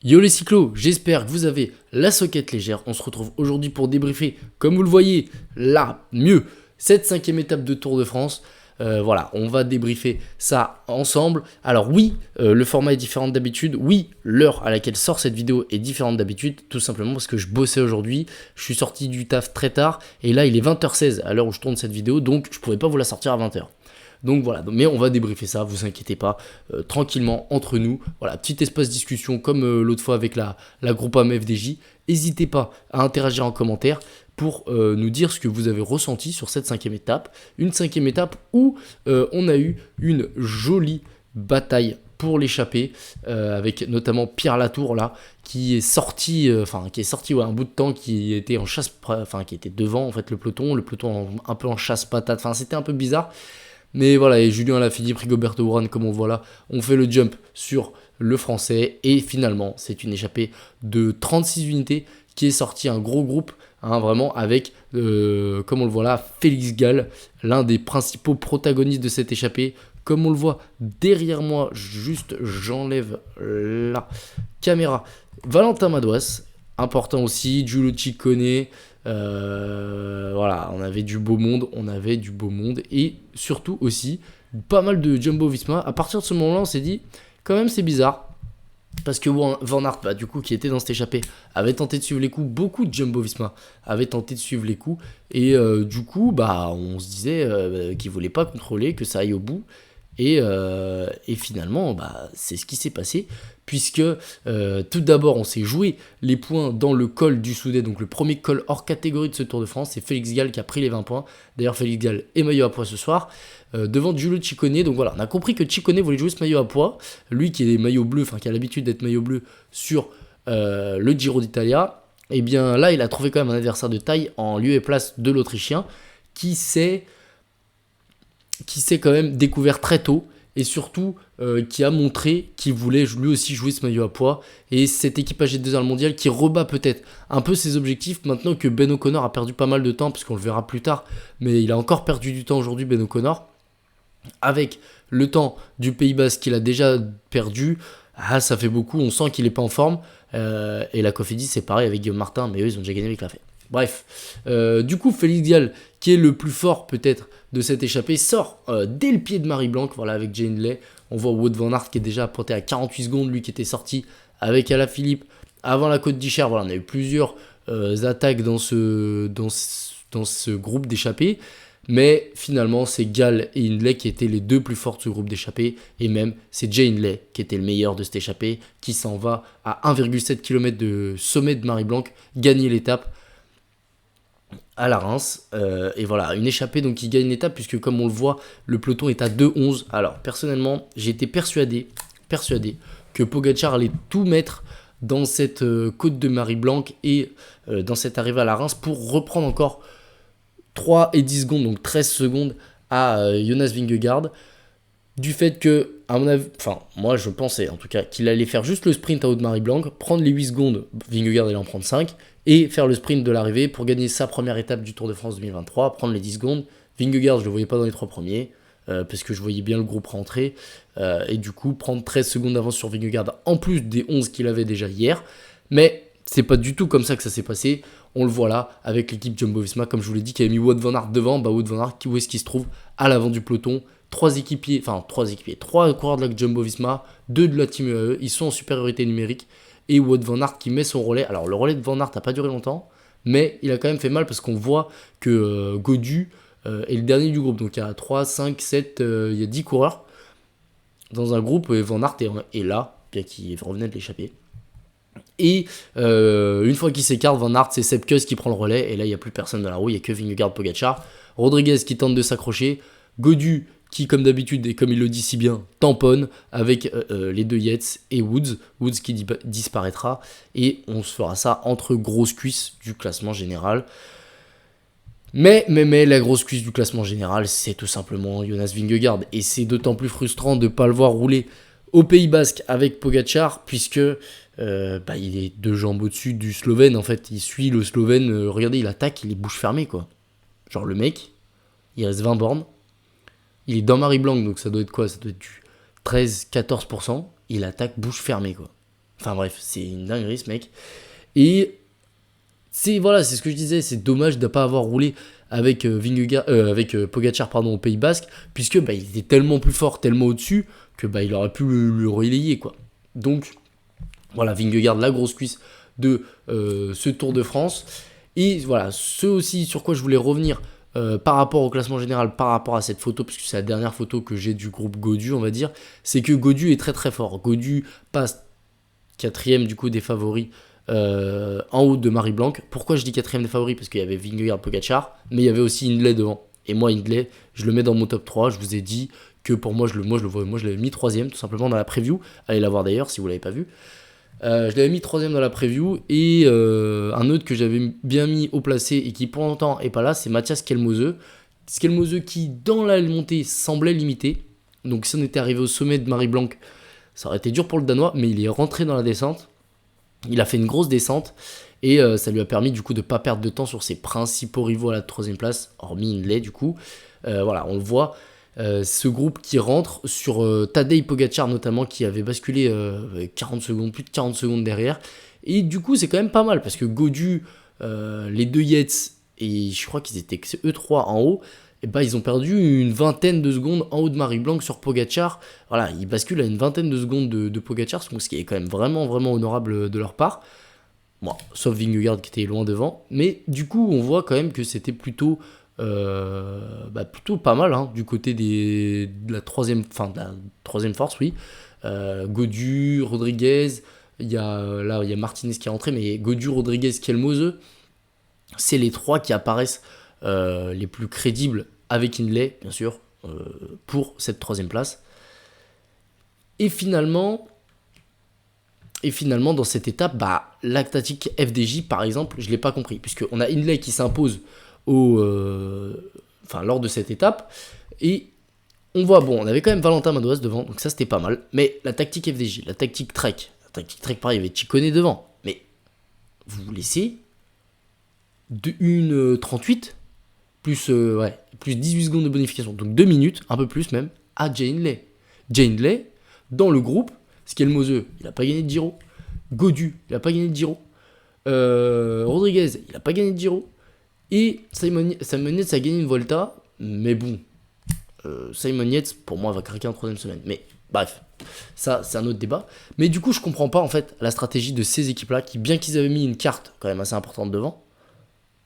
Yo les cyclos, j'espère que vous avez la soquette légère. On se retrouve aujourd'hui pour débriefer, comme vous le voyez, cette cinquième étape de Tour de France. Voilà, on va débriefer ça ensemble. Alors oui, le format est différent d'habitude. Oui, l'heure à laquelle sort cette vidéo est différente d'habitude, tout simplement parce que je bossais aujourd'hui. Je suis sorti du taf très tard et là il est 20h16 à l'heure où je tourne cette vidéo, donc je ne pouvais pas vous la sortir à 20h. Donc voilà, mais on va débriefer ça, vous inquiétez pas, tranquillement entre nous. Voilà, petit espace discussion comme l'autre fois avec la Groupama FDJ. N'hésitez pas à interagir en commentaire pour nous dire ce que vous avez ressenti sur cette cinquième étape. Une cinquième étape où on a eu une jolie bataille pour l'échapper, avec notamment Pierre Latour là, qui est sorti, un bout de temps, qui était en chasse, qui était devant en fait le peloton un peu en chasse patate. Enfin, c'était un peu bizarre. Mais voilà, et Julien Alaphilippe, Rigoberto Urán, comme on voit là, on fait le jump sur le français. Et finalement, c'est une échappée de 36 unités qui est sortie, un gros groupe, vraiment, avec, comme on le voit là, Félix Gall, l'un des principaux protagonistes de cette échappée. Comme on le voit derrière moi, juste j'enlève la caméra. Valentin Madouas, important aussi, Giulio Ciccone. Voilà, on avait du beau monde et surtout aussi pas mal de Jumbo-Visma. À partir de ce moment-là, on s'est dit quand même c'est bizarre parce que Van Aert, du coup, qui était dans cette échappée, avait tenté de suivre les coups. Beaucoup de Jumbo-Visma avaient tenté de suivre les coups et du coup, on se disait qu'ils voulaient pas contrôler, que ça aille au bout. Et finalement, c'est ce qui s'est passé, puisque tout d'abord, on s'est joué les points dans le col du Soudet, donc le premier col hors catégorie de ce Tour de France. C'est Félix Gall qui a pris les 20 points. D'ailleurs, Félix Gall est maillot à pois ce soir, devant Giulio Ciccone. Donc voilà, on a compris que Ciccone voulait jouer ce maillot à pois. Lui qui est maillot bleu, qui a l'habitude d'être maillot bleu sur le Giro d'Italia. Et bien là, il a trouvé quand même un adversaire de taille en lieu et place de l'Autrichien, qui s'est quand même découvert très tôt et surtout qui a montré qu'il voulait lui aussi jouer ce maillot à pois. Et cet équipage de le mondial qui rebat peut-être un peu ses objectifs maintenant que Ben O'Connor a perdu pas mal de temps, puisqu'on le verra plus tard, mais il a encore perdu du temps aujourd'hui, Ben O'Connor, avec le temps du Pays Basque qu'il a déjà perdu. Ça fait beaucoup, on sent qu'il n'est pas en forme. Et la Cofidis c'est pareil avec Guillaume Martin, mais eux ils ont déjà gagné avec la fête. Bref, du coup Félix Gall, qui est le plus fort peut-être de cette échappée, sort dès le pied de Marie Blanc, voilà, avec Jay Hindley. On voit Wout van Aert qui est déjà apporté à 48 secondes, lui qui était sorti avec Alaphilippe avant la Côte d'Icher. Voilà, on a eu plusieurs attaques dans ce groupe d'échappés. Mais finalement, c'est Gall et Hindley qui étaient les deux plus forts de ce groupe d'échappés. Et même, c'est Jay Hindley qui était le meilleur de cette échappée, qui s'en va à 1,7 km de sommet de Marie-Blanc, gagner l'étape à la Reims. Et voilà, une échappée donc qui gagne l'étape, puisque comme on le voit, le peloton est à 2,11. Alors, personnellement, j'ai été persuadé que Pogacar allait tout mettre dans cette côte de Marie-Blanc et dans cette arrivée à la Reims pour reprendre encore 3 et 10 secondes, donc 13 secondes à Jonas Vingegaard, du fait que, à mon avis, moi je pensais en tout cas qu'il allait faire juste le sprint à haut de Marie-Blanc, prendre les 8 secondes, Vingegaard allait en prendre 5, et faire le sprint de l'arrivée pour gagner sa première étape du Tour de France 2023, prendre les 10 secondes. Vingegaard, je le voyais pas dans les 3 premiers, parce que je voyais bien le groupe rentrer, et du coup prendre 13 secondes d'avance sur Vingegaard, en plus des 11 qu'il avait déjà hier, mais c'est pas du tout comme ça que ça s'est passé. On le voit là avec l'équipe Jumbo-Visma, comme je vous l'ai dit, qui avait mis Wout van Aert devant. Wout van Aert, où est-ce qu'il se trouve? À l'avant du peloton. 3 coureurs de la Jumbo-Visma, 2 de la Team UAE. Ils sont en supériorité numérique. Et Wout van Aert qui met son relais. Alors le relais de Van Aert n'a pas duré longtemps, mais il a quand même fait mal parce qu'on voit que Gaudu est le dernier du groupe. Donc il y a 3, 5, 7, il y a 10 coureurs dans un groupe. Et Van Aert est là, bien qu'il revenait de l'échapper. Et une fois qu'il s'écarte, Van Aert, c'est Sepp Kuss qui prend le relais. Et là, il n'y a plus personne dans la roue. Il n'y a que Vingegaard, Pogacar. Rodriguez qui tente de s'accrocher. Gaudu qui, comme d'habitude, et comme il le dit si bien, tamponne avec les deux Yates et Woods. Woods qui disparaîtra. Et on se fera ça entre grosses cuisses du classement général. Mais la grosse cuisse du classement général, c'est tout simplement Jonas Vingegaard. Et c'est d'autant plus frustrant de ne pas le voir rouler au Pays Basque avec Pogacar, puisque il est 2 jambes au-dessus du Slovène. En fait, il suit le Slovène. Regardez, il attaque, il est bouche fermée, quoi. Genre, le mec, il reste 20 bornes. Il est dans Marie-Blanc, donc ça doit être quoi? Ça doit être du 13-14%. Il attaque bouche fermée, quoi. Enfin bref, c'est une dinguerie ce mec. Et voilà, c'est ce que je disais, c'est dommage de ne pas avoir roulé avec Pogacar pardon, au Pays Basque, puisque bah, il était tellement plus fort, tellement au-dessus, que bah, il aurait pu le relayer, quoi. Donc voilà, Vingegaard, la grosse cuisse de ce Tour de France. Et voilà, ce aussi sur quoi je voulais revenir par rapport au classement général, par rapport à cette photo, puisque c'est la dernière photo que j'ai du groupe Gaudu, on va dire, c'est que Gaudu est très très fort. Gaudu passe quatrième du coup des favoris en haut de Marie Blanc. Pourquoi je dis quatrième des favoris? Parce qu'il y avait Vingegaard, Pogacar, mais il y avait aussi Hindley devant. Et moi, Hindley, je le mets dans mon top 3. Je vous ai dit que pour moi, je l'avais mis troisième, tout simplement dans la preview. Allez la voir d'ailleurs si vous ne l'avez pas vu. Je l'avais mis troisième dans la preview. Et un autre que j'avais bien mis au placé et qui pour longtemps est pas là, c'est Mathias Skelmose. Skelmose qui, dans la montée, semblait limité. Donc si on était arrivé au sommet de Marie Blanc, ça aurait été dur pour le Danois, mais il est rentré dans la descente. Il a fait une grosse descente et ça lui a permis du coup de ne pas perdre de temps sur ses principaux rivaux à la troisième place, hormis Hindley du coup. Voilà, on le voit. Ce groupe qui rentre sur Tadej Pogacar notamment qui avait basculé 40 secondes, plus de 40 secondes derrière. Et du coup c'est quand même pas mal parce que Gaudu, les deux Yates et je crois qu'ils étaient que eux trois en haut, et bah, ils ont perdu une vingtaine de secondes en haut de Marie Blanc sur Pogacar. Voilà, ils basculent à une vingtaine de secondes de Pogacar, ce qui est quand même vraiment, vraiment honorable de leur part. Bon, sauf Vingegaard qui était loin devant. Mais du coup, on voit quand même que c'était plutôt, plutôt pas mal hein, du côté de la troisième force, oui. Gaudu, Rodriguez, il y a Martinez qui est rentré, mais Gaudu, Rodriguez, Skelmose, c'est les trois qui apparaissent les plus crédibles avec Hindley, bien sûr, pour cette troisième place. Et finalement, dans cette étape, bah, la tactique FDJ, par exemple, je ne l'ai pas compris, puisqu'on a Hindley qui s'impose lors de cette étape, et on voit, bon, on avait quand même Valentin Madouas devant, donc ça c'était pas mal, mais la tactique FDJ, la tactique Trek, pareil, il y avait Chicone devant, mais vous vous laissez de 1,38 plus 18 secondes de bonification, donc 2 minutes, un peu plus même, à Jay Hindley. Jay Hindley, dans le groupe, Skelmose, il n'a pas gagné de Giro. Gaudu, il n'a pas gagné de Giro. Rodriguez, il n'a pas gagné de Giro. Et Simon Yates a gagné une Volta, mais bon, Simon Yates, pour moi, va craquer en troisième semaine. Mais bref, ça, c'est un autre débat. Mais du coup, je comprends pas, en fait, la stratégie de ces équipes-là, qui, bien qu'ils avaient mis une carte quand même assez importante devant,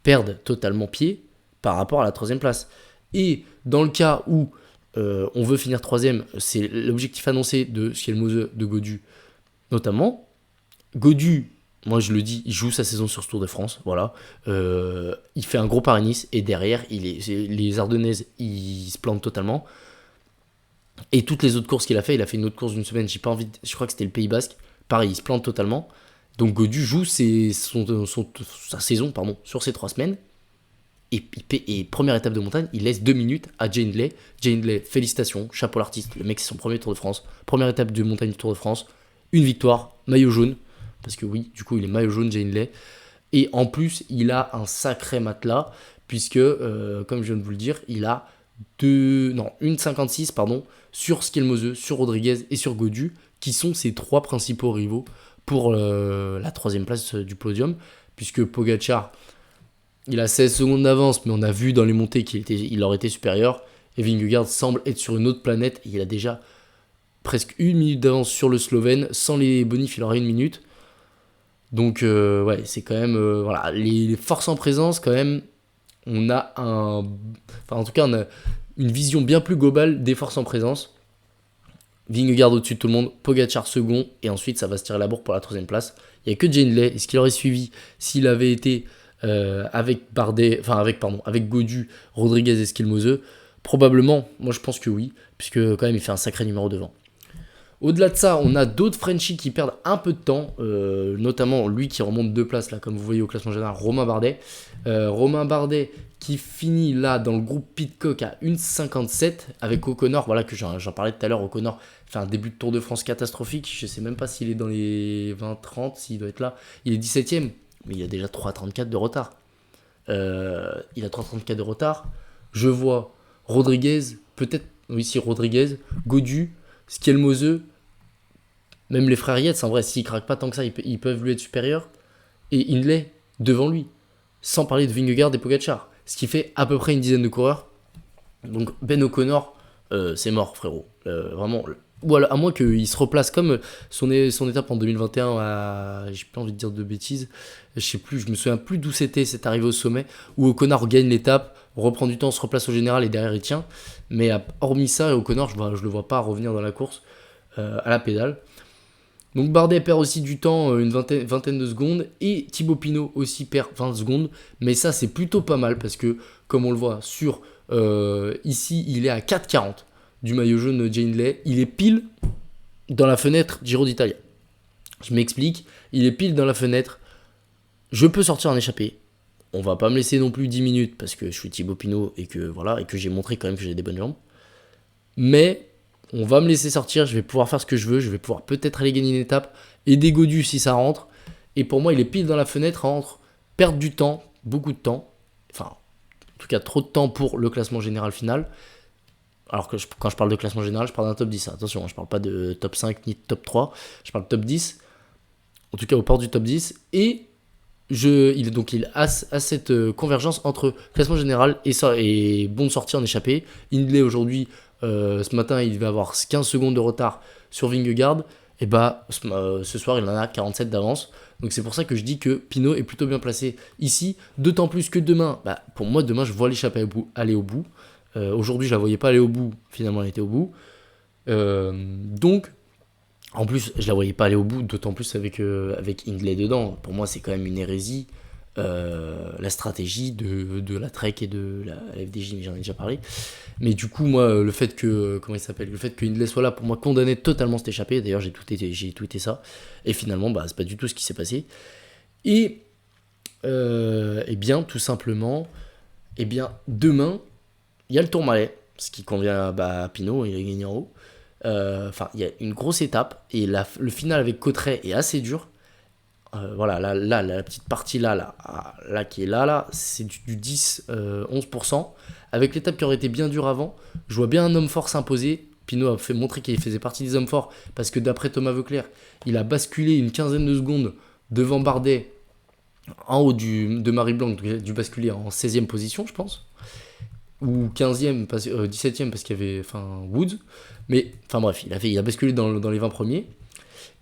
perdent totalement pied par rapport à la troisième place. Et dans le cas où on veut finir troisième, c'est l'objectif annoncé de Skelmose, de Gaudu notamment. Gaudu, moi je le dis, il joue sa saison sur ce Tour de France, voilà. Il fait un gros Paris-Nice et derrière, les Ardennaises, il se plante totalement. Et toutes les autres courses qu'il a fait une autre course d'une semaine, je crois que c'était le Pays Basque, pareil, il se plante totalement. Donc Gaudu joue sa saison sur ces 3 semaines. Et première étape de montagne, il laisse 2 minutes à Jay Hindley. Jay Hindley, félicitations, chapeau l'artiste. Le mec, c'est son premier Tour de France. Première étape de montagne du Tour de France. Une victoire, maillot jaune. Parce que oui, du coup, il est maillot jaune, Jay Hindley. Et en plus, il a un sacré matelas. Puisque, comme je viens de vous le dire, il a 1,56 sur Skelmose, sur Rodriguez et sur Gaudu, qui sont ses 3 principaux rivaux pour la troisième place du podium. Puisque Pogacar, il a 16 secondes d'avance, mais on a vu dans les montées qu'il aurait été supérieur. Et Vingegaard semble être sur une autre planète. Et il a déjà presque 1 minute d'avance sur le Slovène. Sans les bonifs, il aurait 1 minute. Donc, c'est quand même... les forces en présence, quand même, on a on a une vision bien plus globale des forces en présence. Vingegaard au-dessus de tout le monde, Pogacar second, et ensuite, ça va se tirer la bourre pour la troisième place. Il n'y a que Jay Hindley. Est-ce qu'il aurait suivi s'il avait été... avec Gaudu, Rodriguez et Skelmose? Probablement, moi je pense que oui, puisque quand même il fait un sacré numéro devant. Au-delà de ça, on a d'autres Frenchies qui perdent un peu de temps, notamment lui qui remonte 2 places, là, comme vous voyez au classement général, Romain Bardet. Romain Bardet qui finit là dans le groupe Pidcock à 1,57 avec O'Connor, voilà que j'en parlais tout à l'heure. O'Connor fait un début de Tour de France catastrophique, je sais même pas s'il est dans les 20-30, s'il doit être là, il est 17ème. Mais il a déjà 3,34 de retard. Je vois Rodriguez, Rodriguez, Gaudu, Skelmose, Même les frères Yates, en vrai, s'ils craquent pas tant que ça, ils peuvent lui être supérieurs. Et Hindley devant lui. Sans parler de Vingegaard et Pogacar. Ce qui fait à peu près une dizaine de coureurs. Donc Ben O'Connor, c'est mort, frérot. Vraiment. Ou alors, à moins qu'il se replace comme son étape en 2021 à. J'ai pas envie de dire de bêtises. Je sais plus, je me souviens plus d'où c'était cette arrivée au sommet. Où O'Connor gagne l'étape, reprend du temps, se replace au général et derrière il tient. Mais hormis ça, O'Connor, je le vois pas revenir dans la course à la pédale. Donc Bardet perd aussi du temps, une vingtaine de secondes, et Thibaut Pinot aussi perd 20 secondes, mais ça c'est plutôt pas mal parce que, comme on le voit ici, il est à 4,40 du maillot jaune Jay Hindley, il est pile dans la fenêtre Giro d'Italia. Je m'explique, il est pile dans la fenêtre, je peux sortir en échappée, on va pas me laisser non plus 10 minutes parce que je suis Thibaut Pinot et que voilà, et que j'ai montré quand même que j'ai des bonnes jambes, mais on va me laisser sortir, je vais pouvoir faire ce que je veux, je vais pouvoir peut-être aller gagner une étape, aider Godu si ça rentre. Et pour moi, il est pile dans la fenêtre entre perdre du temps, beaucoup de temps, enfin, en tout cas trop de temps pour le classement général final. Alors que quand je parle de classement général, je parle d'un top 10. Attention, je parle pas de top 5 ni de top 3, je parle de top 10. En tout cas, au port du top 10. Et il a cette convergence entre classement général et bon de sortie en échappée. Hindley aujourd'hui, ce matin, il devait avoir 15 secondes de retard sur Vingegaard. Et ce soir, il en a 47 d'avance. Donc c'est pour ça que je dis que Pinot est plutôt bien placé ici. D'autant plus que demain, pour moi, demain, je vois l'échappée aller au bout. Aujourd'hui, je la voyais pas aller au bout. Finalement, elle était au bout. Donc, en plus, je la voyais pas aller au bout, d'autant plus avec Hindley dedans. Pour moi, c'est quand même une hérésie. La stratégie de la Trek et de la FDJ, mais j'en ai déjà parlé. Mais du coup, moi, le fait que Hindley soit là, pour moi, condamnait totalement cette échappée. D'ailleurs, j'ai tweeté ça. Et finalement, c'est pas du tout ce qui s'est passé. Et bien, tout simplement, demain, il y a le Tourmalet, ce qui convient à Pinot, il a gagné en haut. Il y a une grosse étape, et le final avec Cotterêts est assez dur. Voilà, la petite partie là, qui est là, c'est du 10-11%. Avec l'étape qui aurait été bien dure avant, je vois bien un homme fort s'imposer. Pinot a fait montrer qu'il faisait partie des hommes forts, parce que d'après Thomas Voeckler, il a basculé une quinzaine de secondes devant Bardet, en haut de Marie-Blanc, donc il a dû basculer en 16e position, je pense. Ou 15e, 17e, parce qu'il y avait Woods. Mais, bref, il a basculé dans les 20 premiers.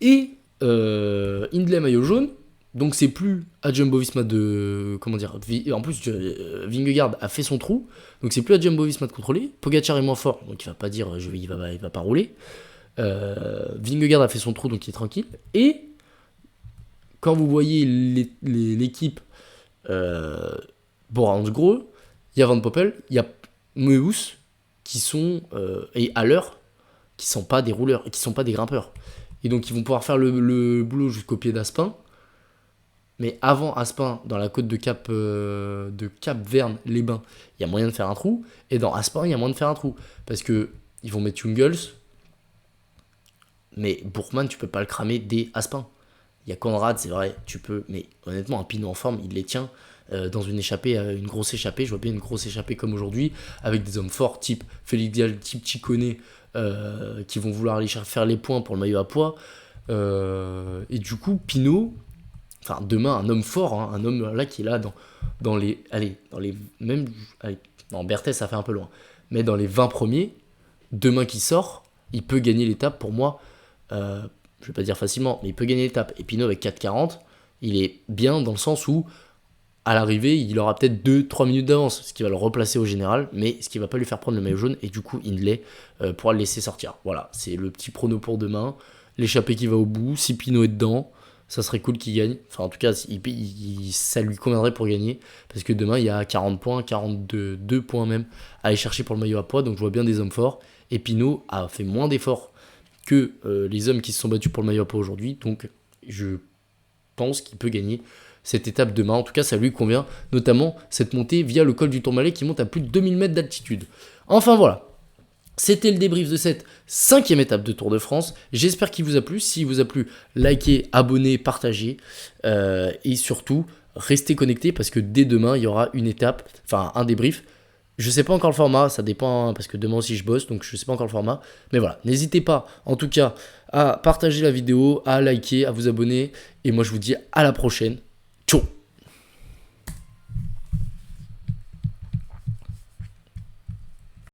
Et Hindley maillot jaune, donc c'est plus à Jumbo-Visma de... Comment dire, en plus, Vingegaard a fait son trou, donc c'est plus à Jumbo-Visma de contrôler. Pogacar est moins fort, donc il va pas dire il va pas rouler. Vingegaard a fait son trou, donc il est tranquille. Et quand vous voyez l'équipe Bora-Hansgrohe, il y a Van Poppel, il y a Meus qui sont, et à l'heure, qui sont pas des rouleurs, qui sont pas des grimpeurs. Et donc ils vont pouvoir faire le boulot jusqu'au pied d'Aspin. Mais avant Aspin, dans la côte de Cap Verne-les-Bains, il y a moyen de faire un trou. Et dans Aspin, il y a moyen de faire un trou. Parce que ils vont mettre Jungels. Mais Bourgman, tu peux pas le cramer dès Aspin. Il y a Conrad, c'est vrai, tu peux. Mais honnêtement, un Pinot en forme, il les tient dans une échappée, une grosse échappée. Je vois bien une grosse échappée comme aujourd'hui, avec des hommes forts, type Félix Dial, type Ciccone, qui vont vouloir aller faire les points pour le maillot à poids. Et du coup, Pinot, demain, un homme fort, un homme là qui est là dans les. Non, Berthet, ça fait un peu loin. Mais dans les 20 premiers, demain qui sort, il peut gagner l'étape pour moi. Je vais pas dire facilement, mais il peut gagner l'étape. Et Pinot avec 4,40, il est bien dans le sens où, à l'arrivée, il aura peut-être 2-3 minutes d'avance, ce qui va le replacer au général, mais ce qui va pas lui faire prendre le maillot jaune, et du coup, Hindley pourra le laisser sortir. Voilà, c'est le petit prono pour demain. L'échappée qui va au bout, si Pinot est dedans, ça serait cool qu'il gagne. En tout cas, ça lui conviendrait pour gagner, parce que demain, il y a 40 points, 42 points même, à aller chercher pour le maillot à poids, donc je vois bien des hommes forts, et Pinot a fait moins d'efforts que les hommes qui se sont battus pour le maillot à poids aujourd'hui, donc je pense qu'il peut gagner cette étape demain. En tout cas, ça lui convient, notamment cette montée via le col du Tourmalet qui monte à plus de 2000 mètres d'altitude. Enfin voilà, c'était le débrief de cette 5e étape de Tour de France. J'espère qu'il vous a plu. S'il vous a plu, likez, abonnez, partagez, et surtout, restez connectés parce que dès demain, il y aura une étape, un débrief Je sais pas encore le format, ça dépend hein, parce que demain aussi je bosse, donc je sais pas encore le format. Mais voilà, n'hésitez pas en tout cas à partager la vidéo, à liker, à vous abonner. Et moi je vous dis à la prochaine.